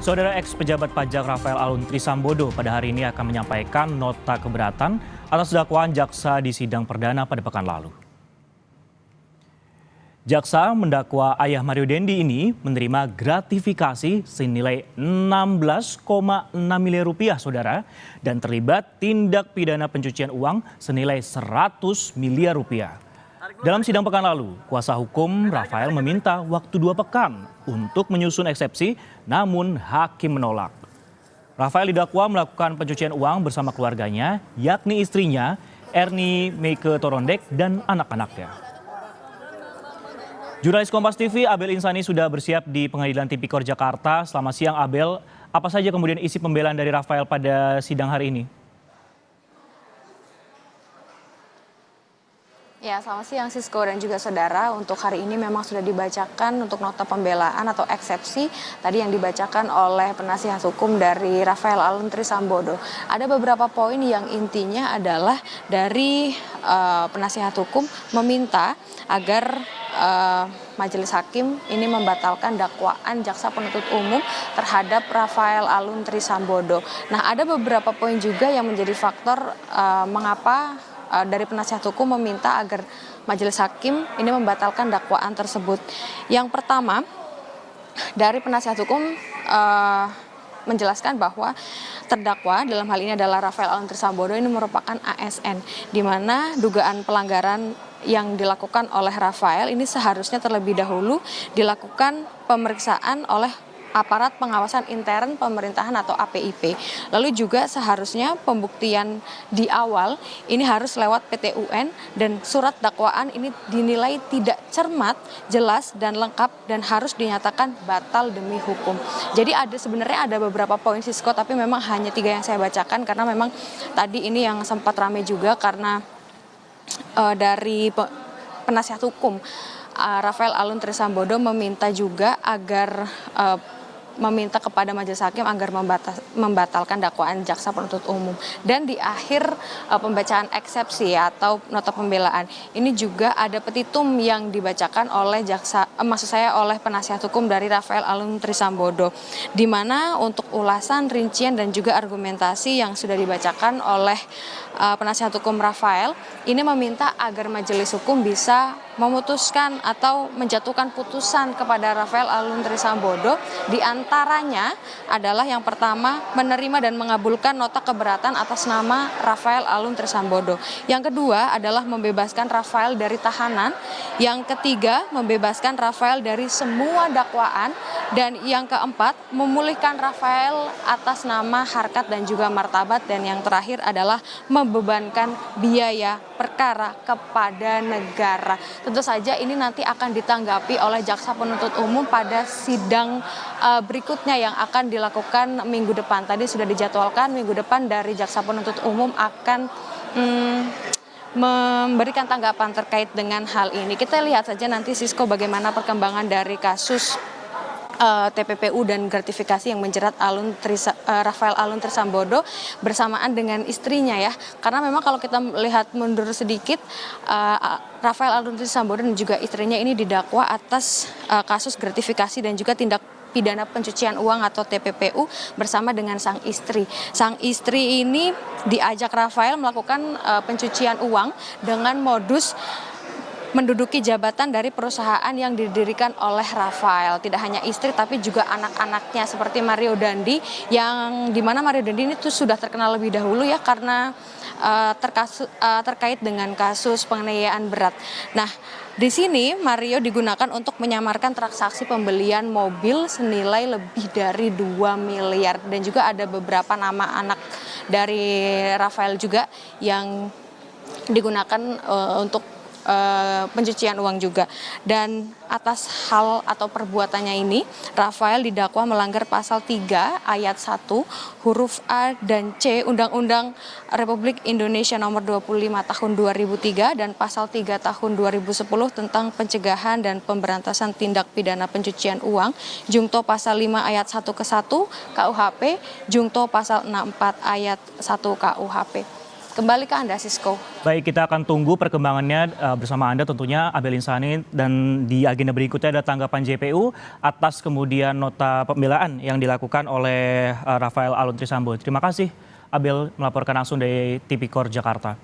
Saudara ex pejabat pajak Rafael Alun Trisambodo pada hari ini akan menyampaikan nota keberatan atas dakwaan jaksa di sidang perdana pada pekan lalu. Jaksa mendakwa ayah Mario Dendi ini menerima gratifikasi senilai 16,6 miliar rupiah, saudara, dan terlibat tindak pidana pencucian uang senilai 100 miliar rupiah. Dalam sidang pekan lalu, kuasa hukum Rafael meminta waktu 2 pekan untuk menyusun eksepsi, namun hakim menolak. Rafael didakwa melakukan pencucian uang bersama keluarganya, yakni istrinya, Ernie Meike Torondek, dan anak-anaknya. Jurnalis Kompas TV Abel Insani sudah bersiap di Pengadilan Tipikor Jakarta. Selamat siang Abel, apa saja kemudian isi pembelaan dari Rafael pada sidang hari ini? Ya, selamat siang Sisko dan juga saudara. Untuk hari ini memang sudah dibacakan untuk nota pembelaan atau eksepsi tadi yang dibacakan oleh penasihat hukum dari Rafael Alun Trisambodo. Ada beberapa poin yang intinya adalah dari penasihat hukum meminta agar majelis hakim ini membatalkan dakwaan jaksa penuntut umum terhadap Rafael Alun Trisambodo. Nah, ada beberapa poin juga yang menjadi faktor mengapa dari penasihat hukum meminta agar majelis hakim ini membatalkan dakwaan tersebut. Yang pertama, dari penasihat hukum menjelaskan bahwa terdakwa dalam hal ini adalah Rafael Alun Trisambodo ini merupakan ASN, di mana dugaan pelanggaran yang dilakukan oleh Rafael ini seharusnya terlebih dahulu dilakukan pemeriksaan oleh aparat pengawasan intern pemerintahan atau APIP. Lalu juga seharusnya pembuktian di awal ini harus lewat PT UN dan surat dakwaan ini dinilai tidak cermat, jelas dan lengkap dan harus dinyatakan batal demi hukum. Jadi sebenarnya ada beberapa poin Sisko, tapi memang hanya 3 yang saya bacakan karena memang tadi ini yang sempat ramai juga karena dari penasihat hukum Rafael Alun Trisambodo meminta juga agar meminta kepada majelis hakim agar membatalkan dakwaan jaksa penuntut umum. Dan di akhir pembacaan eksepsi atau nota pembelaan ini juga ada petitum yang dibacakan oleh oleh penasihat hukum dari Rafael Alun Trisambodo, di mana untuk ulasan, rincian dan juga argumentasi yang sudah dibacakan oleh penasihat hukum Rafael ini meminta agar majelis hukum bisa memutuskan atau menjatuhkan putusan kepada Rafael Alun Trisambodo, di antaranya adalah yang pertama menerima dan mengabulkan nota keberatan atas nama Rafael Alun Trisambodo. Yang kedua adalah membebaskan Rafael dari tahanan. Yang ketiga membebaskan Rafael dari semua dakwaan. Dan yang keempat memulihkan Rafael atas nama harkat dan juga martabat. Dan yang terakhir adalah membebankan biaya perkara kepada negara. Tentu saja ini nanti akan ditanggapi oleh jaksa penuntut umum pada sidang berikutnya yang akan dilakukan minggu depan. Tadi sudah dijadwalkan minggu depan dari jaksa penuntut umum akan memberikan tanggapan terkait dengan hal ini. Kita lihat saja nanti Sisko bagaimana perkembangan dari kasus TPPU dan gratifikasi yang menjerat Rafael Alun Trisambodo bersamaan dengan istrinya ya. Karena memang kalau kita lihat mundur sedikit, Rafael Alun Trisambodo dan juga istrinya ini didakwa atas kasus gratifikasi dan juga tindak pidana pencucian uang atau TPPU bersama dengan sang istri. Sang istri ini diajak Rafael melakukan pencucian uang dengan modus menduduki jabatan dari perusahaan yang didirikan oleh Rafael. Tidak hanya istri tapi juga anak-anaknya seperti Mario Dendi, yang dimana Mario Dendi ini tuh sudah terkenal lebih dahulu ya karena terkait dengan kasus penganiayaan berat. Nah, di sini Mario digunakan untuk menyamarkan transaksi pembelian mobil senilai lebih dari 2 miliar dan juga ada beberapa nama anak dari Rafael juga yang digunakan untuk pencucian uang juga. Dan atas hal atau perbuatannya ini Rafael didakwa melanggar pasal 3 ayat 1 huruf A dan C Undang-Undang Republik Indonesia nomor 25 tahun 2003 dan pasal 3 tahun 2010 tentang pencegahan dan pemberantasan tindak pidana pencucian uang, Jungto pasal 5 ayat 1 ke 1 KUHP, Jungto pasal 64 ayat 1 KUHP. Kembali ke Anda, Sisko. Baik, kita akan tunggu perkembangannya bersama Anda tentunya, Abel Insani, dan di agenda berikutnya ada tanggapan JPU atas kemudian nota pembelaan yang dilakukan oleh Rafael Alun Trisambodo. Terima kasih, Abel, melaporkan langsung dari Tipikor Jakarta.